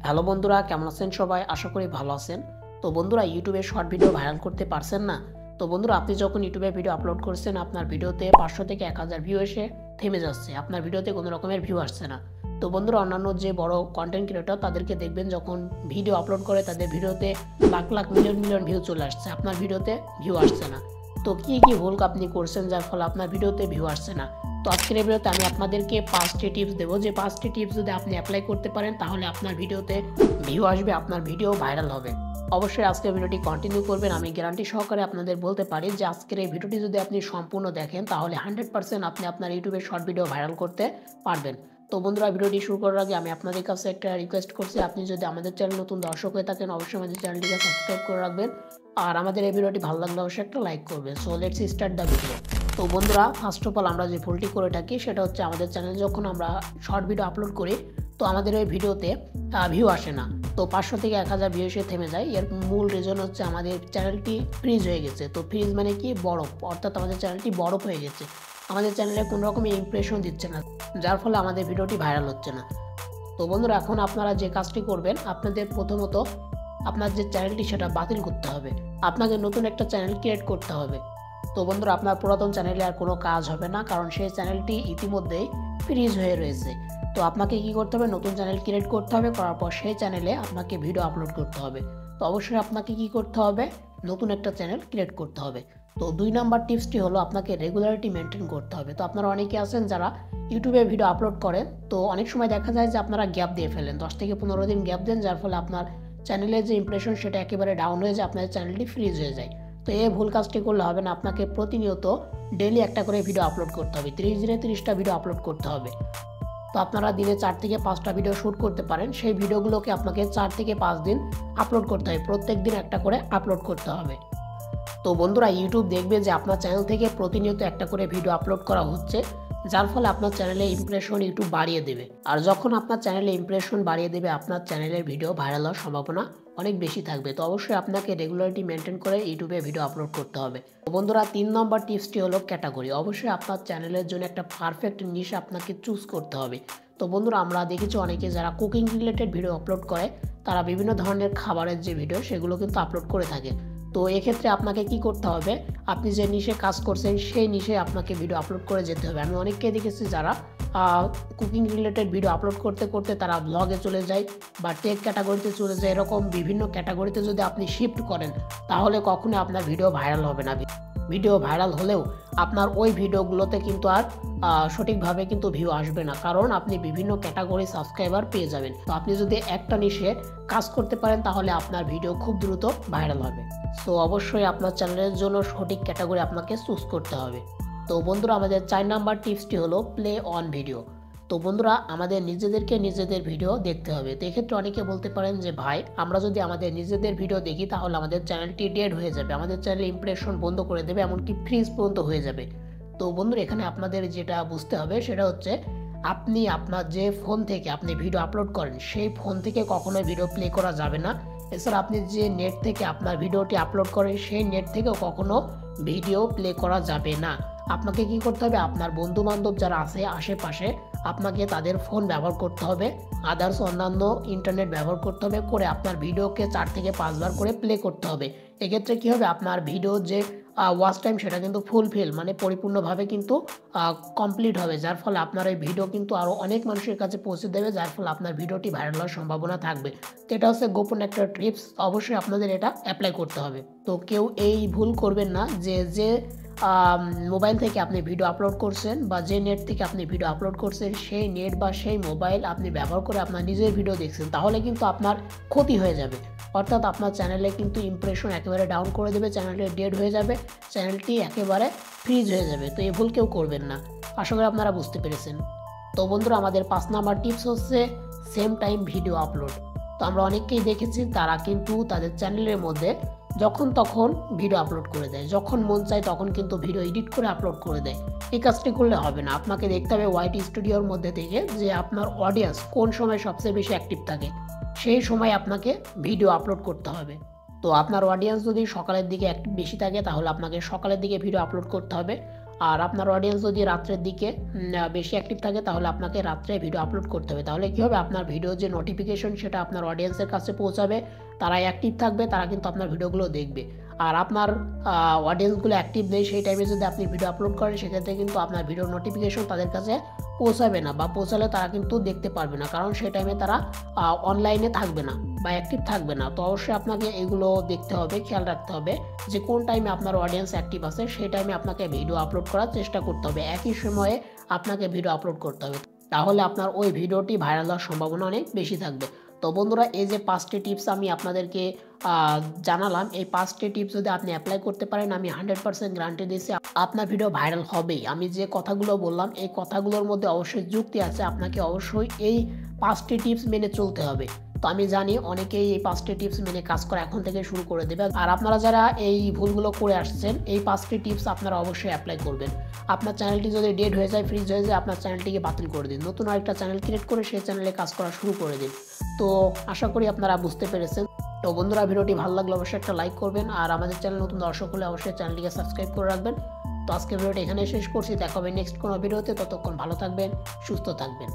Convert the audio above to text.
Hello বন্ধুরা, কেমন আছেন সবাই? আশা করি ভালো আছেন। তো বন্ধুরা, ইউটিউবে শর্ট ভিডিও ভাইরাল করতে পারছেন না? তো বন্ধুরা, আপনি যখন ইউটিউবে ভিডিও আপলোড করছেন, আপনার ভিডিওতে 500 থেকে 1000 ভিউ এসে থেমে যাচ্ছে। আপনার ভিডিওতে কোনো রকমের ভিউ আসছে না। তো বন্ধুরা, অন্যান্য যে বড় কন্টেন্ট ক্রিয়েটর তাদেরকে দেখবেন যখন ভিডিও আপলোড করে তাদের ভিডিওতে lakh lakh million million view চলে আসছে, আপনার ভিডিওতে ভিউ আসছে না। তো কি ভুল আপনি করছেন যার ফলে আপনার ভিডিওতে ভিউ আসছে না? তো আজকের এই ভিডিওতে আমি আপনাদেরকে 5টি টিপস দেবো, যে 5টি টিপস যদি আপনি অ্যাপ্লাই করতে পারেন তাহলে আপনার ভিডিওতে ভিউ আসবে, আপনার ভিডিও ভাইরাল হবে। অবশ্যই আজকের ভিডিওটি কন্টিনিউ করবেন। আমি গ্যারান্টি সহকারে আপনাদের বলতে পারি যে আজকের এই ভিডিওটি যদি আপনি সম্পূর্ণ দেখেন তাহলে 100% আপনি আপনার ইউটিউবে শর্ট ভিডিও ভাইরাল করতে পারবেন। তো বন্ধুরা, ভিডিওটি শুরু করার আগে আমি আপনাদের কাছে একটা রিকোয়েস্ট করছি, আপনি যদি আমাদের চ্যানেল নতুন দর্শক হয়ে থাকেন অবশ্যই আমাদের চ্যানেলটিকে সাবস্ক্রাইব করে রাখবেন, আর আমাদের এই ভিডিওটি ভালো লাগলে অবশ্যই একটা লাইক করবেন। So let's start the video. তো বন্ধুরা, ফার্স্ট অফ অল আমরা যে ভুলটি করে থাকি সেটা হচ্ছে আমাদের চ্যানেলে যখন আমরা শর্ট ভিডিও আপলোড করি তো আমাদের ওই ভিডিওতে ভিউ আসে না। তো 500 থেকে 1000 ভিউ এসে থেমে যায়। এর মূল রিজন হচ্ছে আমাদের চ্যানেলটি ফ্রিজ হয়ে গেছে। তো ফ্রিজ মানে কি? বরফ, অর্থাৎ আমাদের চ্যানেলটি বরফ হয়ে গেছে। আমাদের চ্যানেলে কোনো রকমের ইমপ্রেশন দিচ্ছে না, যার ফলে আমাদের ভিডিওটি ভাইরাল হচ্ছে না। তো বন্ধুরা, এখন আপনারা যে কাজটি করবেন, আপনাদের প্রথমত আপনার যে চ্যানেলটি সেটা বাতিল করতে হবে। আপনাকে নতুন একটা চ্যানেল ক্রিয়েট করতে হবে। তো বন্ধুরা, আপনার পুরাতন চ্যানেলে আর কোনো কাজ হবে না, কারণ সেই চ্যানেলটি ইতিমধ্যেই ফ্রিজ হয়ে রয়েছে। তো আপনাকে কি করতে হবে? নতুন চ্যানেল ক্রিয়েট করতে হবে, করার পর সেই চ্যানেলে আপনাকে ভিডিও আপলোড করতে হবে। তো অবশ্যই আপনাকে কি করতে হবে? নতুন একটা চ্যানেল ক্রিয়েট করতে হবে। তো 2 নাম্বার টিপসটি হলো আপনাকে রেগুলারিটি মেনটেন করতে হবে। তো আপনারা অনেকে আছেন যারা ইউটিউবে ভিডিও আপলোড করেন, তো অনেক সময় দেখা যায় যে আপনারা গ্যাপ দিয়ে ফেলেন, 10 থেকে 15 দিন গ্যাপ দেন, যার ফলে আপনার চ্যানেলের যে ইমপ্রেশন সেটা একেবারে ডাউন হয়ে যায়, আপনার চ্যানেলটি ফ্রিজ হয়ে যায়। তো এই ভুল কাজটি করলে হবে না। আপনাকে প্রতিনিয়ত ডেইলি একটা করে ভিডিও আপলোড করতে হবে, 30 দিনে 30টা ভিডিও আপলোড করতে হবে। তো আপনারা দিনে 4 থেকে 5টা ভিডিও শ্যুট করতে পারেন, সেই ভিডিওগুলোকে আপনাকে 4 থেকে 5 দিন আপলোড করতে হবে, প্রত্যেক দিন একটা করে আপলোড করতে হবে। তো বন্ধুরা, ইউটিউব দেখবে যে আপনার চ্যানেল থেকে প্রতিনিয়ত একটা করে ভিডিও আপলোড করা হচ্ছে, যার ফলে আপনার চ্যানেলে ইমপ্রেশন ইউটিউব বাড়িয়ে দেবে। আর যখন আপনার চ্যানেলে ইমপ্রেশন বাড়িয়ে দেবে, আপনার চ্যানেলের ভিডিও ভাইরাল হওয়ার সম্ভাবনা অনেক বেশি থাকবে। তো অবশ্যই আপনাকে রেগুলারিটি মেনটেন করে ইউটিউবে ভিডিও আপলোড করতে হবে। তো বন্ধুরা, 3 নম্বর টিপসটি হলো ক্যাটাগরি। অবশ্যই আপনার চ্যানেলের জন্য একটা পারফেক্ট নিশ আপনাকে চুজ করতে হবে। তো বন্ধুরা, আমরা দেখেছি অনেকে যারা কুকিং রিলেটেড ভিডিও আপলোড করে তারা বিভিন্ন ধরনের খাবারের যে ভিডিও সেগুলো কিন্তু আপলোড করে থাকে। তো এক্ষেত্রে আপনাকে কি করতে হবে? আপনি যে নিশে কাজ করছেন সেই নিশে আপনাকে ভিডিও আপলোড করে যেতে হবে। আমি অনেককে দেখেছি যারা কুকিং রিলেটেড ভিডিও আপলোড করতে করতে তারা ব্লগে চলে যায় বা টেক ক্যাটাগরিতে চলে যায়। এরকম বিভিন্ন ক্যাটাগরিতে যদি আপনি শিফট করেন তাহলে কখনোই আপনার ভিডিও ভাইরাল হবে না। ভিডিও ভাইরাল হলেও আপনার ওই ভিডিওগুলোতে কিন্তু আর সঠিকভাবে কিন্তু ভিউ আসবে না, কারণ আপনি বিভিন্ন ক্যাটাগরি সাবস্ক্রাইবার পেয়ে যাবেন। তো আপনি যদি একটা নিশে কাজ করতে পারেন তাহলে আপনার ভিডিও খুব দ্রুত ভাইরাল হবে। সো অবশ্যই আপনার চ্যানেলের জন্য সঠিক ক্যাটাগরি আপনাকে চুজ করতে হবে। তো বন্ধুরা, আমাদের 4 নাম্বার টিপসটি হলো প্লে অন ভিডিও। তো বন্ধুরা, আমাদের নিজেদের ভিডিও দেখতে হবে। তো এক্ষেত্রে অনেকে বলতে পারেন যে ভাই, আমরা যদি আমাদের নিজেদের ভিডিও দেখি তাহলে আমাদের চ্যানেলটি ডেড হয়ে যাবে, আমাদের চ্যানেলে ইমপ্রেশন বন্ধ করে দেবে, এমনকি ফ্রিজ পর্যন্ত হয়ে যাবে। তো বন্ধুরা, এখানে আপনাদের যেটা বুঝতে হবে সেটা হচ্ছে আপনি আপনার যে ফোন থেকে আপনি ভিডিও আপলোড করেন সেই ফোন থেকে কখনোই ভিডিও প্লে করা যাবে না। এছাড়া আপনি যে নেট থেকে আপনার ভিডিওটি আপলোড করেন সেই নেট থেকেও কখনো ভিডিও প্লে করা যাবে না। আপনাকে কি করতে হবে? আপনার বন্ধু বান্ধব যারা আছে আশেপাশে আপনাকে তাদের ফোন ব্যবহার করতে হবে, আদার্স অন্যান্য ইন্টারনেট ব্যবহার করতে হবে, করে আপনার ভিডিওকে 4 থেকে 5 বার করে প্লে করতে হবে। এক্ষেত্রে কী হবে? আপনার ভিডিও যে ওয়াচ টাইম সেটা কিন্তু ফুলফিল মানে পরিপূর্ণভাবে কিন্তু কমপ্লিট হবে, যার ফলে আপনার এই ভিডিও কিন্তু আরও অনেক মানুষের কাছে পৌঁছে দেবে, যার ফলে আপনার ভিডিওটি ভাইরাল হওয়ার সম্ভাবনা থাকবে। তো এটা হচ্ছে গোপন একটা টিপস, অবশ্যই আপনাদের এটা অ্যাপ্লাই করতে হবে। তো কেউ এই ভুল করবেন না যে মোবাইল থেকে আপনি ভিডিও আপলোড করছেন বা যে নেট থেকে আপনি ভিডিও আপলোড করছেন সেই নেট বা সেই মোবাইল আপনি ব্যবহার করে আপনার নিজের ভিডিও দেখছেন, তাহলে কিন্তু আপনার ক্ষতি হয়ে যাবে। অর্থাৎ আপনার চ্যানেলে কিন্তু ইমপ্রেশন একেবারে ডাউন করে দেবে, চ্যানেলটি ডেড হয়ে যাবে, চ্যানেলটি একেবারে ফ্রিজ হয়ে যাবে। তো এই ভুল কেউ করবেন না। আশা করি আপনারা বুঝতে পেরেছেন। তো বন্ধুরা, আমাদের 5 নাম্বার টিপস হচ্ছে সেম টাইম ভিডিও আপলোড। তো আমরা অনেককেই দেখেছি তারা কিন্তু তাদের চ্যানেলের মধ্যে যখন তখন ভিডিও আপলোড করে দেয়, যখন মন চায় তখন কিন্তু ভিডিও এডিট করে আপলোড করে দেয়। এই কাজটি করলে হবে না। আপনাকে দেখতে হবে ওয়াইটি স্টুডিওর মধ্যে থেকে যে আপনার অডিয়েন্স কোন সময় সবচেয়ে বেশি অ্যাক্টিভ থাকে, সেই সময় আপনাকে ভিডিও আপলোড করতে হবে। তো আপনার অডিয়েন্স যদি সকালের দিকে অ্যাক্টিভ বেশি থাকে তাহলে আপনাকে সকালের দিকে ভিডিও আপলোড করতে হবে। আর আপনার অডিয়েন্স যদি রাত্রের দিকে বেশি অ্যাক্টিভ থাকে তাহলে আপনাকে রাত্রে ভিডিও আপলোড করতে হবে। তাহলে কী হবে, আপনার ভিডিওর যে নোটিফিকেশন সেটা আপনার অডিয়েন্সের কাছে পৌঁছাবে, তারা অ্যাক্টিভ থাকবে, তারা কিন্তু আপনার ভিডিওগুলো দেখবে। আর আপনার অডিয়েন্সগুলো অ্যাক্টিভ নেই সেই টাইমে যদি আপনি ভিডিও আপলোড করেন সেক্ষেত্রে কিন্তু আপনার ভিডিওর নোটিফিকেশন তাদের কাছে পৌঁছাবে না, বা পৌঁছালে তারা কিন্তু দেখতে পারবে না, কারণ সেই টাইমে তারা অনলাইনে থাকবে না বা অ্যাক্টিভ থাকবে না। তো অবশ্যই আপনাকে এগুলো দেখতে হবে, খেয়াল রাখতে হবে যে কোন টাইমে আপনার অডিয়েন্স অ্যাক্টিভ আছে সেই টাইমে আপনাকে ভিডিও আপলোড করার চেষ্টা করতে হবে, একই সময়ে আপনাকে ভিডিও আপলোড করতে হবে, তাহলে আপনার ওই ভিডিওটি ভাইরাল হওয়ার সম্ভাবনা অনেক বেশি থাকবে। তো বন্ধুরা, এই যে 5টি টিপস আমি আপনাদেরকে জানালাম, এই 5টি টিপস যদি আপনি অ্যাপ্লাই করতে পারেন আমি 100% গ্যারান্টি দিচ্ছি আপনার ভিডিও ভাইরাল হবেই। আমি যে কথাগুলো বললাম এই কথাগুলোর মধ্যে অবশ্যই যুক্তি আছে, আপনাকে অবশ্যই এই 5টি টিপস মেনে চলতে হবে। তো আমি জানি অনেকেই এই 5টি টিপস মেনে কাজ করা এখন থেকে শুরু করে দেবে। আর আপনারা যারা এই ভুলগুলো করে আসছেন এই 5টি টিপস আপনারা অবশ্যই অ্যাপ্লাই করবেন। আপনার চ্যানেলটি যদি ডেড হয়ে যায়, ফ্রিজ হয়ে যায়, আপনার চ্যানেলটিকে বাতিল করে দিন, নতুন আরেকটা চ্যানেল ক্রিয়েট করে সেই চ্যানেলে কাজ করা শুরু করে দিন। তো আশা করি আপনারা বুঝতে পেরেছেন। তো বন্ধুরা, ভিডিওটি ভালো লাগলে অবশ্যই একটা লাইক করবেন, আর আমাদের চ্যানেল নতুন দর্শক হলে অবশ্যই চ্যানেলটিকে সাবস্ক্রাইব করে রাখবেন। তো আজকে ভিডিওটি এখানে শেষ করছি, দেখা হবে নেক্সট কোনো ভিডিওতে। ততক্ষণ ভালো থাকবেন, সুস্থ থাকবেন।